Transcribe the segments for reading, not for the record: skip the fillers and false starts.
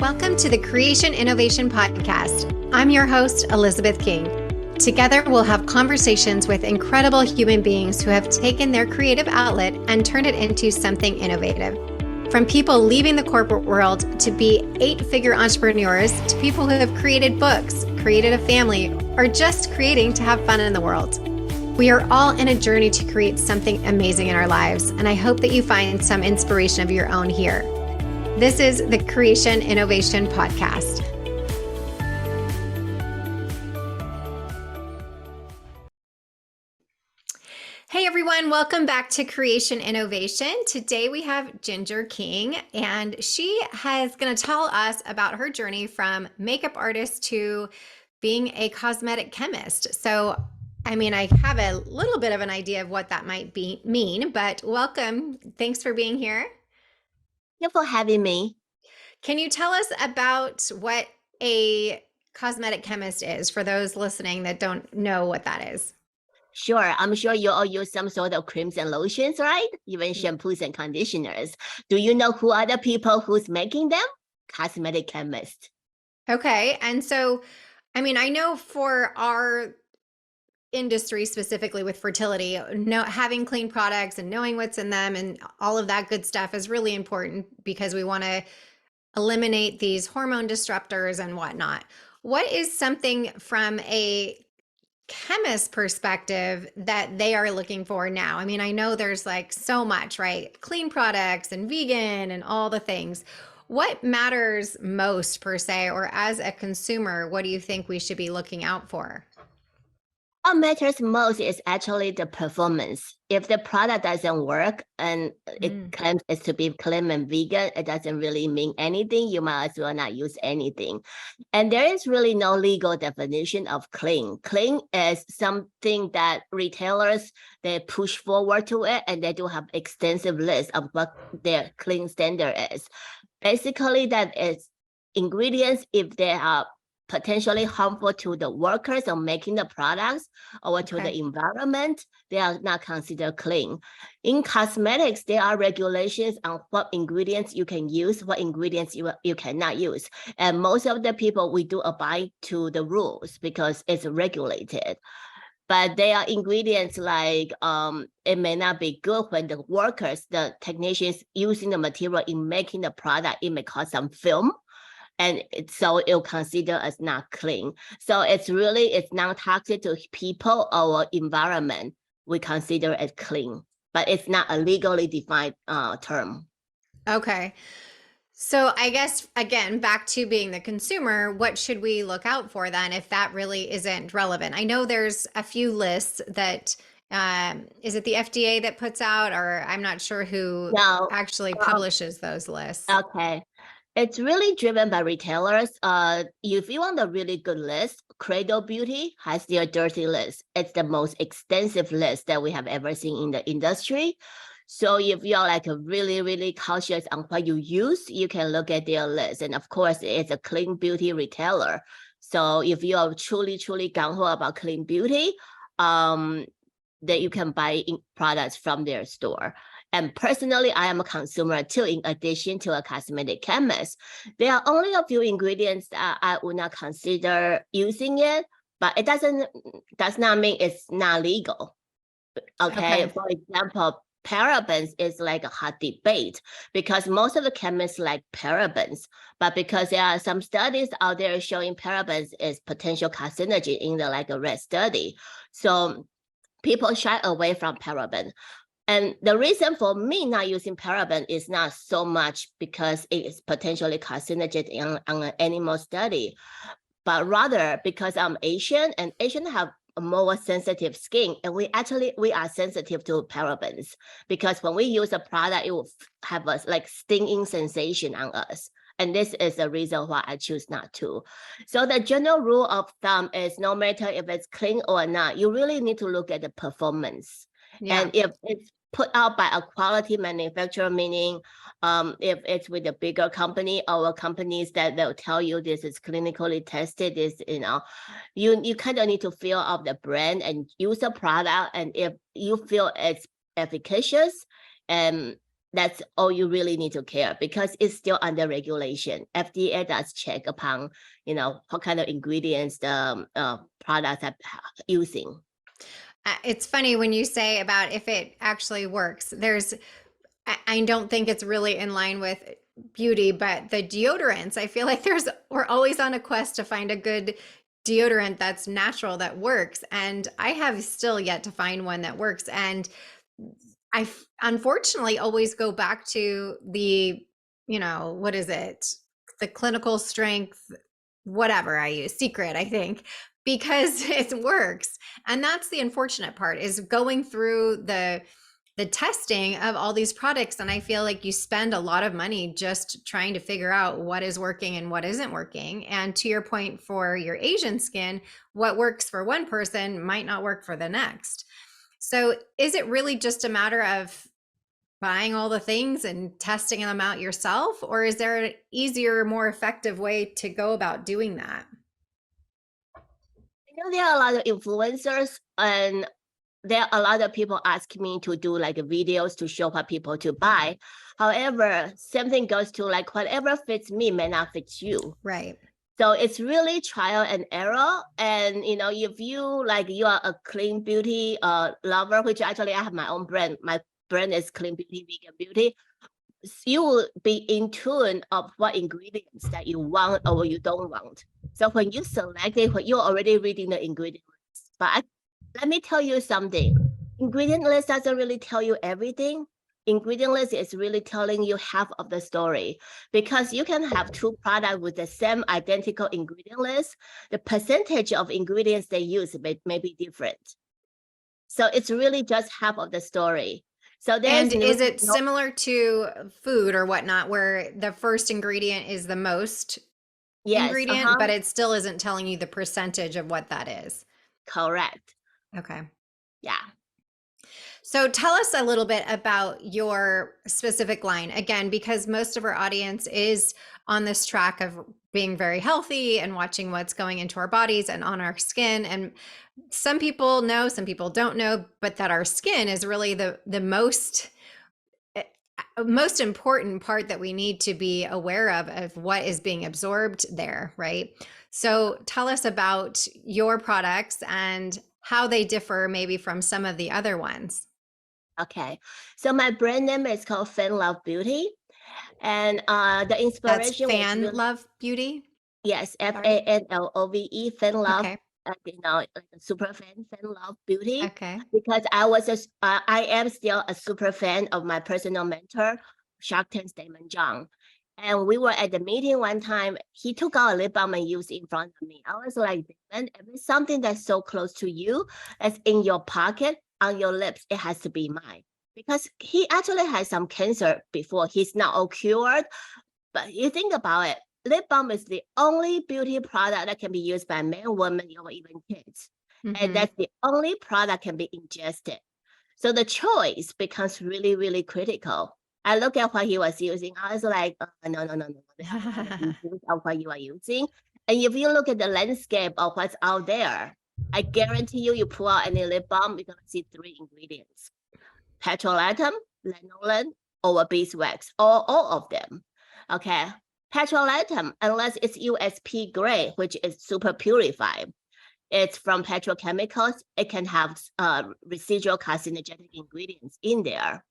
Welcome to the Creation Innovation Podcast. I'm your host, Elizabeth King. Together, we'll have conversations with incredible human beings who have taken their creative outlet and turned it into something innovative. From people leaving the corporate world to be 8-figure entrepreneurs to people who have created books, created a family, or just creating to have fun in the world. We are all in a journey to create something amazing in our lives, and I hope that you find some inspiration of your own here. This is the Creation Innovation Podcast. Hey everyone, welcome back to Creation Innovation. Today we have Ginger King, and she is going to tell us about her journey from makeup artist to being a cosmetic chemist. So, I have a little bit of an idea of what that might mean, but welcome. Thanks for being here. Thank you for having me. Can you tell us about what a cosmetic chemist is for those listening that don't know what that is? Sure. I'm sure you all use some sort of creams and lotions, right? Even shampoos and conditioners. Do you know who are the people who's making them? Cosmetic chemists. Okay. And so, I know for our industry, specifically with fertility, having clean products and knowing what's in them and all of that good stuff is really important because we want to eliminate these hormone disruptors and whatnot. What is something from a chemist perspective that they are looking for now? I know there's like so much, right? Clean products and vegan and all the things. What matters most per se, or as a consumer, what do you think we should be looking out for? What matters most is actually the performance. If the product doesn't work and it claims it to be clean and vegan, it doesn't really mean anything. You might as well not use anything. And there is really no legal definition of clean. Clean is something that retailers, they push forward to it, and they do have extensive list of what their clean standard is. Basically, that is ingredients, if they are potentially harmful to the workers or making the products or to the environment, they are not considered clean. In cosmetics, there are regulations on what ingredients you can use, what ingredients you cannot use. And most of the people, we do abide to the rules because it's regulated. But there are ingredients like it may not be good when the workers, the technicians using the material in making the product, it may cause some film. And so it'll consider as not clean. So it's non-toxic to people or environment. We consider it clean, but it's not a legally defined term. Okay. So I guess, again, back to being the consumer, what should we look out for then if that really isn't relevant? I know there's a few lists that, is it the FDA that puts out, or I'm not sure who actually publishes those lists. Okay. It's really driven by retailers. If you want a really good list, Cradle Beauty has their dirty list. It's the most extensive list that we have ever seen in the industry. So if you're like a really, really cautious on what you use, you can look at their list. And of course, it's a clean beauty retailer. So if you are truly, truly gung-ho about clean beauty, that you can buy products from their store. And personally, I am a consumer too, in addition to a cosmetic chemist. There are only a few ingredients that I would not consider using it, but it does not mean it's not legal. Okay. For example, parabens is like a hot debate because most of the chemists like parabens, but because there are some studies out there showing parabens is potential carcinogen in the red study. So people shy away from paraben. And the reason for me not using paraben is not so much because it is potentially carcinogen on an animal study, but rather because I'm Asian and Asians have a more sensitive skin. And we are sensitive to parabens because when we use a product, it will have a stinging sensation on us. And this is the reason why I choose not to. So the general rule of thumb is no matter if it's clean or not, you really need to look at the performance. Yeah. And if it's put out by a quality manufacturer, meaning if it's with a bigger company or companies that they'll tell you this is clinically tested, you kind of need to feel of the brand and use the product. And if you feel it's efficacious and That's all you really need to care, because it's still under regulation. FDA does check upon, what kind of ingredients the products are using. It's funny when you say about if it actually works. I don't think it's really in line with beauty, but the deodorants, I feel like we're always on a quest to find a good deodorant that's natural, that works. And I have still yet to find one that works. And I unfortunately always go back to what is it? The clinical strength, whatever I use, Secret, I think, because it works. And that's the unfortunate part, is going through the testing of all these products. And I feel like you spend a lot of money just trying to figure out what is working and what isn't working. And to your point, for your Asian skin, what works for one person might not work for the next. So is it really just a matter of buying all the things and testing them out yourself? Or is there an easier, more effective way to go about doing that? There are a lot of influencers, and there are a lot of people ask me to do like videos to show what people to buy. However, something goes to like whatever fits me may not fit you. Right. So it's really trial and error. And if you are a clean beauty lover, which actually I have my own brand. My brand is Clean Beauty Vegan Beauty. You will be in tune of what ingredients that you want or you don't want. So when you select it, you're already reading the ingredient list. But let me tell you something. Ingredient list doesn't really tell you everything. Ingredient list is really telling you half of the story, because you can have two products with the same identical ingredient list. The percentage of ingredients they use may be different. So it's really just half of the story. So and is it similar to food or whatnot, where the first ingredient is the most ingredient, but it still isn't telling you the percentage of what that is? Correct. Okay. Yeah. So tell us a little bit about your specific line, again, because most of our audience is on this track of being very healthy and watching what's going into our bodies and on our skin. And some people know, some people don't know, but that our skin is really the most important part that we need to be aware of what is being absorbed there, right? So tell us about your products and how they differ maybe from some of the other ones. Okay, so my brand name is called FanLoveBeauty, and the inspiration That's was FanLoveBeauty? Yes, FanLove, FanLove. Okay. Like a super fan, FanLoveBeauty. Okay. Because I am still a super fan of my personal mentor, Shark Tank's Daymond. And we were at the meeting one time. He took out a lip balm and used it in front of me. I was like, Daymond, if it's something that's so close to you, that's in your pocket, on your lips, it has to be mine. Because he actually had some cancer before. He's not all cured. But you think about it, lip balm is the only beauty product that can be used by men, women, or even kids. Mm-hmm. And that's the only product can be ingested. So the choice becomes really, really critical. I look at what he was using. I was like, no. Of what you are using. And if you look at the landscape of what's out there, I guarantee you pull out any lip balm, you're going to see 3 ingredients: petrolatum, lanolin, or beeswax, or all of them. Okay. Petrolatum, unless it's USP grade, which is super purified, it's from petrochemicals, it can have residual carcinogenic ingredients in there.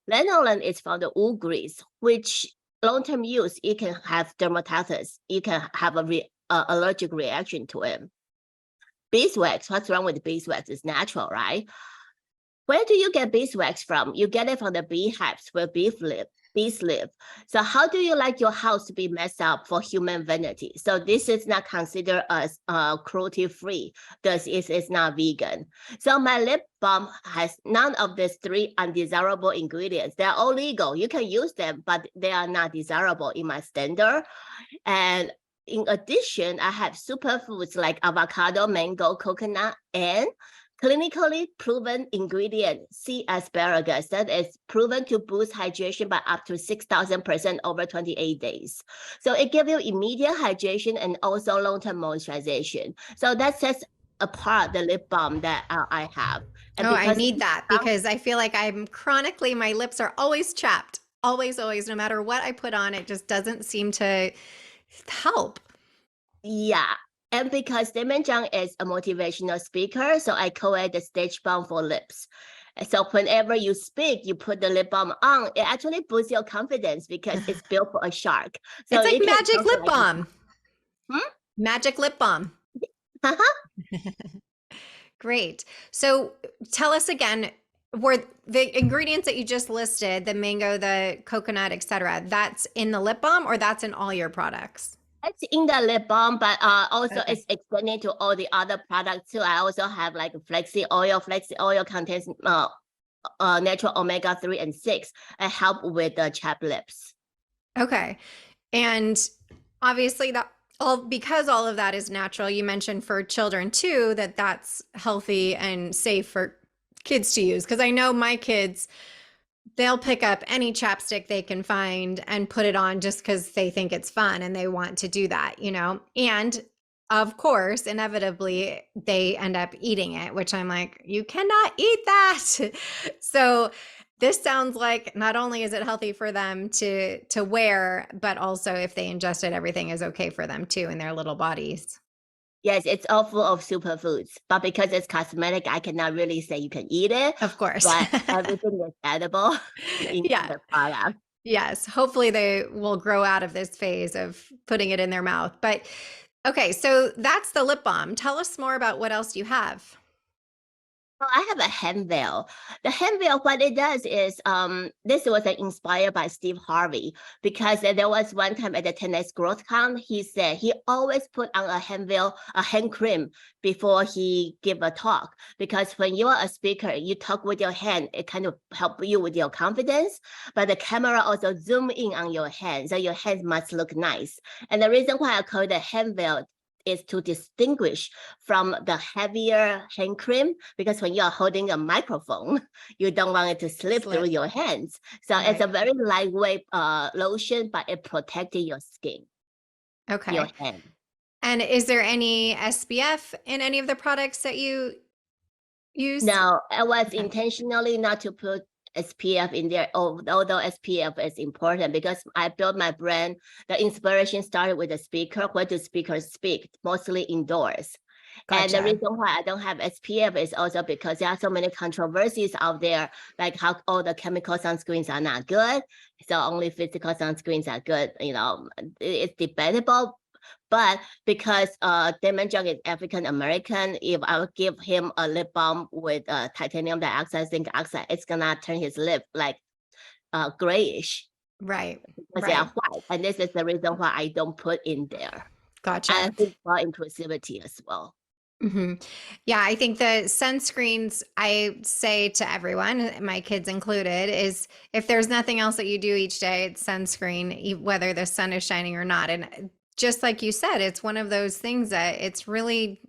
Lanolin is from the wool grease, which long-term use, it can have dermatitis. You can have a allergic reaction to it. Beeswax, what's wrong with beeswax? It's natural, right? Where do you get beeswax from? You get it from the beehives where bees live. So how do you like your house to be messed up for human vanity? So this is not considered as cruelty-free. Thus, it's not vegan. So my lip balm has none of these 3 undesirable ingredients. They're all legal. You can use them, but they are not desirable in my standard. And in addition, I have superfoods like avocado, mango, coconut, and clinically proven ingredient, sea asparagus, that is proven to boost hydration by up to 6,000% over 28 days. So it gives you immediate hydration and also long-term moisturization. So that sets apart the lip balm that I have. And I need that, because I feel like my lips are always chapped. always, no matter what I put on, it just doesn't seem to help. Yeah. And because Daymond is a motivational speaker, so I call it the stage balm for lips. So whenever you speak, you put the lip balm on, it actually boosts your confidence because it's built for a shark. So It's like it can magic talk lip like balm. Hmm? Magic lip balm. Uh-huh. Great. So tell us again, were the ingredients that you just listed, the mango, the coconut, etc., that's in the lip balm or that's in all your products? It's in the lip balm, but also Okay. it's extended to all the other products too. I also have like flaxseed oil. Flaxseed oil contains natural omega-3 and 6 and help with the chapped lips. Okay. And obviously that all because all of that is natural, you mentioned for children too that that's healthy and safe for kids to use because I know my kids, they'll pick up any chapstick they can find and put it on just because they think it's fun and they want to do that, you know? And of course, inevitably, they end up eating it, which I'm like, you cannot eat that. So this sounds like not only is it healthy for them to wear, but also if they ingest it, everything is okay for them too in their little bodies. Yes, it's all full of superfoods, but because it's cosmetic, I cannot really say you can eat it, Of course. but everything is edible in Yeah. the product. Yes, hopefully they will grow out of this phase of putting it in their mouth. But okay, so that's the lip balm. Tell us more about what else you have. Oh, I have a hand veil. The hand veil, what it does is, this was inspired by Steve Harvey because there was one time at the 10X Growth Con, he said he always put on a hand veil, a hand cream before he give a talk. Because when you are a speaker, you talk with your hand, it kind of help you with your confidence, but the camera also zoom in on your hand, so your hands must look nice. And the reason why I call it a hand veil is to distinguish from the heavier hand cream, because when you're holding a microphone, you don't want it to slip through Slip. your hands. So it's Right. a very lightweight lotion, but it protected your skin, your Okay. hand. And is there any SPF in any of the products that you use? Now, I was Okay. intentionally not to put SPF in there, although SPF is important because I built my brand. The inspiration started with the speaker. Where do speakers speak? Mostly indoors. And the Gotcha. reason why I don't have SPF is also because there are so many controversies out there, like how all the chemical sunscreens are not good. So only physical sunscreens are good. You know, it's debatable. But because Daymond is African American, if I would give him a lip balm with titanium dioxide, zinc oxide, it's gonna turn his lip like grayish Right. because they Right. are white. And this is the reason why I don't put in there. I Gotcha. think for inclusivity as well. hmm Yeah, I think the sunscreens I say to everyone, my kids included, is if there's nothing else that you do each day, it's sunscreen, whether the sun is shining or not. And just like you said, it's one of those things that it's really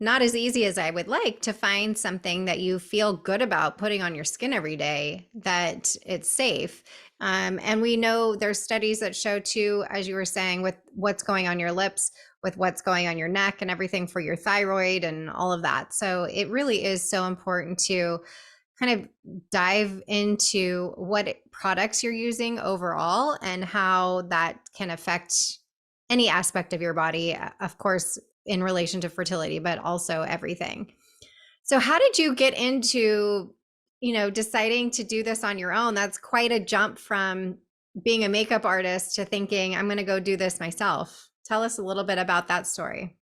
not as easy as I would like to find something that you feel good about putting on your skin every day, that it's safe. And we know there's studies that show too, as you were saying, with what's going on your lips, with what's going on your neck and everything for your thyroid and all of that. So it really is so important to kind of dive into what products you're using overall and how that can affect any aspect of your body, of course, in relation to fertility, but also everything. So how did you get into, deciding to do this on your own? That's quite a jump from being a makeup artist to thinking, I'm going to go do this myself. Tell us a little bit about that story.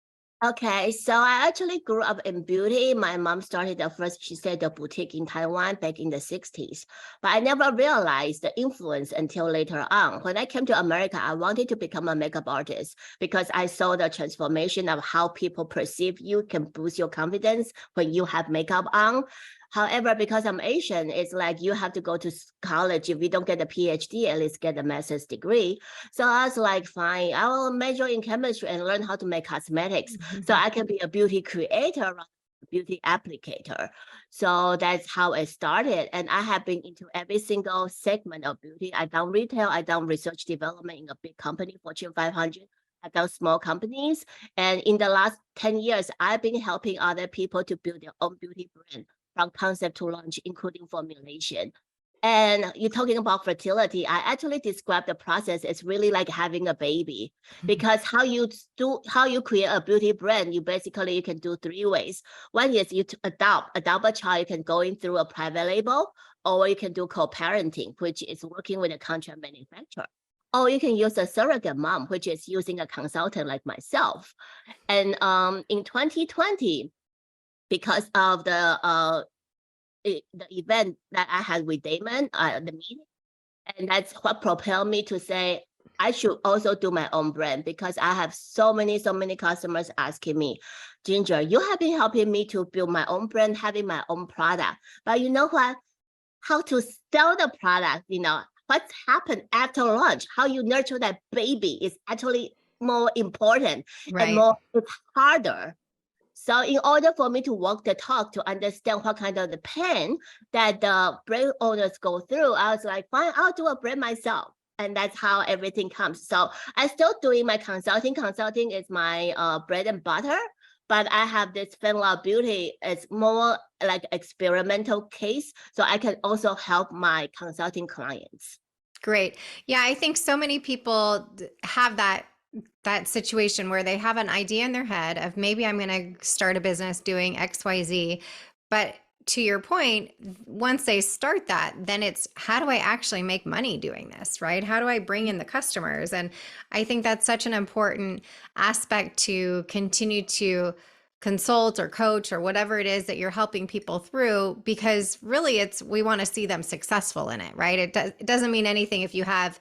Okay, so I actually grew up in beauty. My mom started the first, she said, the boutique in Taiwan back in the 60s. But I never realized the influence until later on. When I came to America, I wanted to become a makeup artist because I saw the transformation of how people perceive you can boost your confidence when you have makeup on. However, because I'm Asian, it's like you have to go to college. If you don't get a PhD, at least get a master's degree. So I was like, fine, I will major in chemistry and learn how to make cosmetics so I can be a beauty creator rather than a beauty applicator. So that's how it started. And I have been into every single segment of beauty. I done retail, I done research development in a big company, Fortune 500. I've done small companies. And in the last 10 years, I've been helping other people to build their own beauty brand from concept to launch, including formulation. And you're talking about fertility. I actually describe the process as really like having a baby, because how you create a beauty brand, you can do 3 ways. One is you adopt a child. You can go in through a private label, or you can do co-parenting, which is working with a contract manufacturer. Or you can use a surrogate mom, which is using a consultant like myself. And in 2020, because of the event that I had with Daymond, the meeting, and that's what propelled me to say I should also do my own brand, because I have so many customers asking me, Ginger, you have been helping me to build my own brand, having my own product. But you know what? How to sell the product, what's happened after launch, how you nurture that baby is actually more important and Right. it's harder. So in order for me to walk the talk, to understand what kind of the pain that the brand owners go through, I was like, fine, I'll do a brand myself. And that's how everything comes. So I still doing my consulting. Consulting is my bread and butter, but I have this FanLoveBeauty. It's more like experimental case. So I can also help my consulting clients. Great. Yeah, I think so many people have that situation where they have an idea in their head of maybe I'm going to start a business doing XYZ. But to your point, once they start that, then it's how do I actually make money doing this, right? How do I bring in the customers? And I think that's such an important aspect to continue to consult or coach or whatever it is that you're helping people through, because really we want to see them successful in it, right? It doesn't mean anything if you have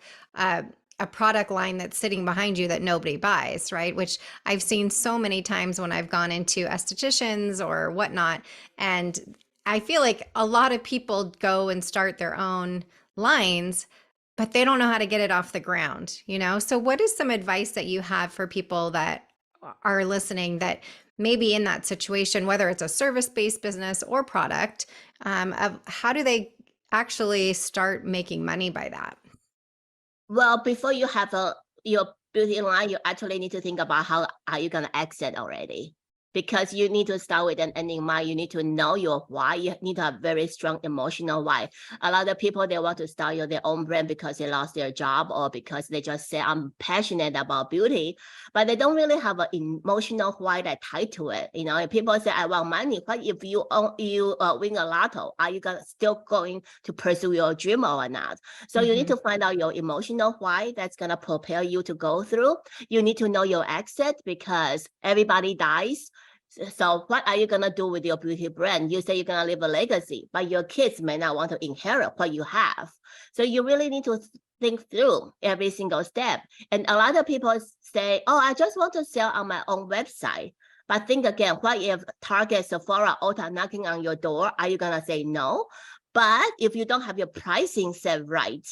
a product line that's sitting behind you that nobody buys, right? Which I've seen so many times when I've gone into estheticians or whatnot. And I feel like a lot of people go and start their own lines, but they don't know how to get it off the ground, So what is some advice that you have for people that are listening that maybe in that situation, whether it's a service-based business or product, of how do they actually start making money by that? Well, before you have your beauty line, you actually need to think about how are you going to exit already. Because you need to start with an end in mind. You need to know your why. You need to have very strong emotional why. A lot of people, they want to start their own brand because they lost their job, or because they just say, I'm passionate about beauty, but they don't really have an emotional why that tied to it. If people say, I want money, what if you win a lotto? Are you still going to pursue your dream or not? So you need to find out your emotional why that's going to propel you to go through. You need to know your exit, because everybody dies. So what are you going to do with your beauty brand? You say you're going to leave a legacy, but your kids may not want to inherit what you have. So you really need to think through every single step. And a lot of people say, oh, I just want to sell on my own website. But think again, what if Target, Sephora, Ulta knocking on your door? Are you going to say no? But if you don't have your pricing set right,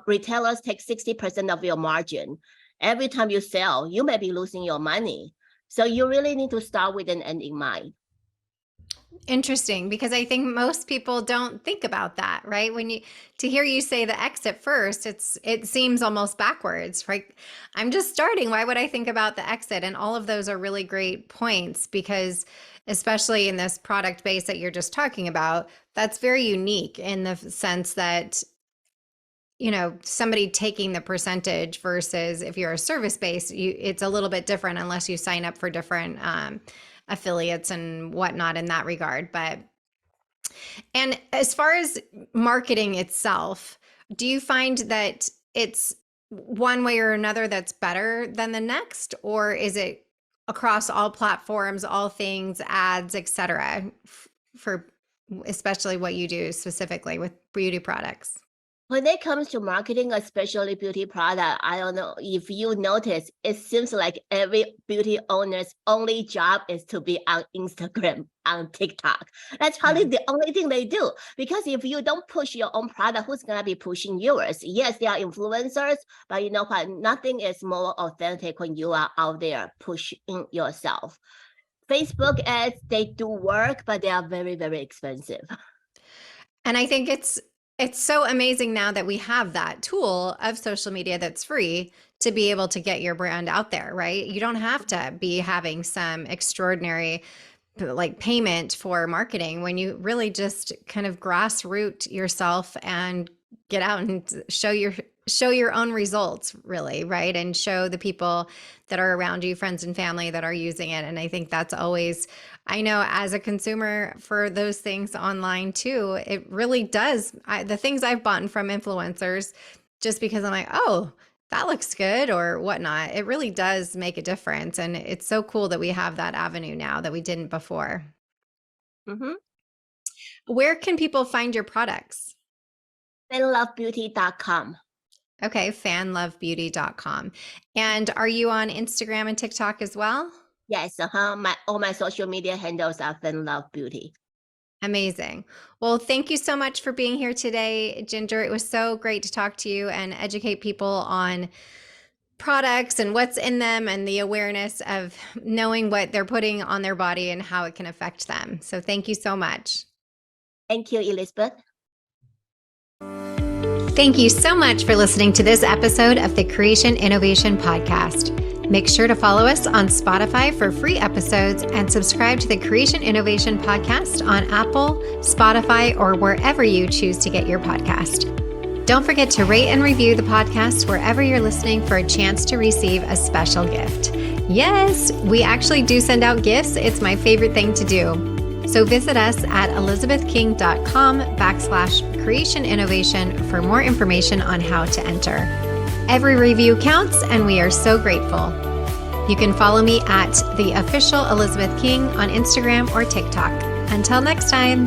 retailers take 60% of your margin. Every time you sell, you may be losing your money. So you really need to start with an end in mind. Interesting, because I think most people don't think about that, right? To hear you say the exit first, it seems almost backwards, right? I'm just starting. Why would I think about the exit? And all of those are really great points, because especially in this product base that you're just talking about, that's very unique in the sense that somebody taking the percentage versus if you're a service base, it's a little bit different unless you sign up for different affiliates and whatnot in that regard. And as far as marketing itself, do you find that it's one way or another that's better than the next, or is it across all platforms, all things, ads, etc., for especially what you do specifically with beauty products? When it comes to marketing, especially beauty product, I don't know if you notice, it seems like every beauty owner's only job is to be on Instagram, on TikTok. That's probably the only thing they do. Because if you don't push your own product, who's going to be pushing yours? Yes, they are influencers, but you know what? Nothing is more authentic when you are out there pushing yourself. Facebook ads, they do work, but they are very, very expensive. And I think it's so amazing now that we have that tool of social media that's free to be able to get your brand out there, right? You don't have to be having some extraordinary like payment for marketing when you really just kind of grassroot yourself and get out and show your own results, really, right? And show the people that are around you, friends and family that are using it. And I think that's always, I know as a consumer for those things online too, it really does. The things I've bought from influencers, just because I'm like, oh, that looks good or whatnot, it really does make a difference. And it's so cool that we have that avenue now that we didn't before. Mm-hmm. Where can people find your products? FanLoveBeauty.com. Okay, fanlovebeauty.com. And are you on Instagram and TikTok as well? Yes, all my social media handles are FanLoveBeauty. Amazing. Well, thank you so much for being here today, Ginger. It was so great to talk to you and educate people on products and what's in them and the awareness of knowing what they're putting on their body and how it can affect them. So thank you so much. Thank you, Elizabeth. Thank you so much for listening to this episode of the Creation Innovation Podcast. Make sure to follow us on Spotify for free episodes and subscribe to the Creation Innovation Podcast on Apple, Spotify, or wherever you choose to get your podcast. Don't forget to rate and review the podcast wherever you're listening for a chance to receive a special gift. Yes, we actually do send out gifts. It's my favorite thing to do. So visit us at elizabethking.com/creation innovation for more information on how to enter. Every review counts, and we are so grateful. You can follow me at the official Elizabeth King on Instagram or TikTok. Until next time.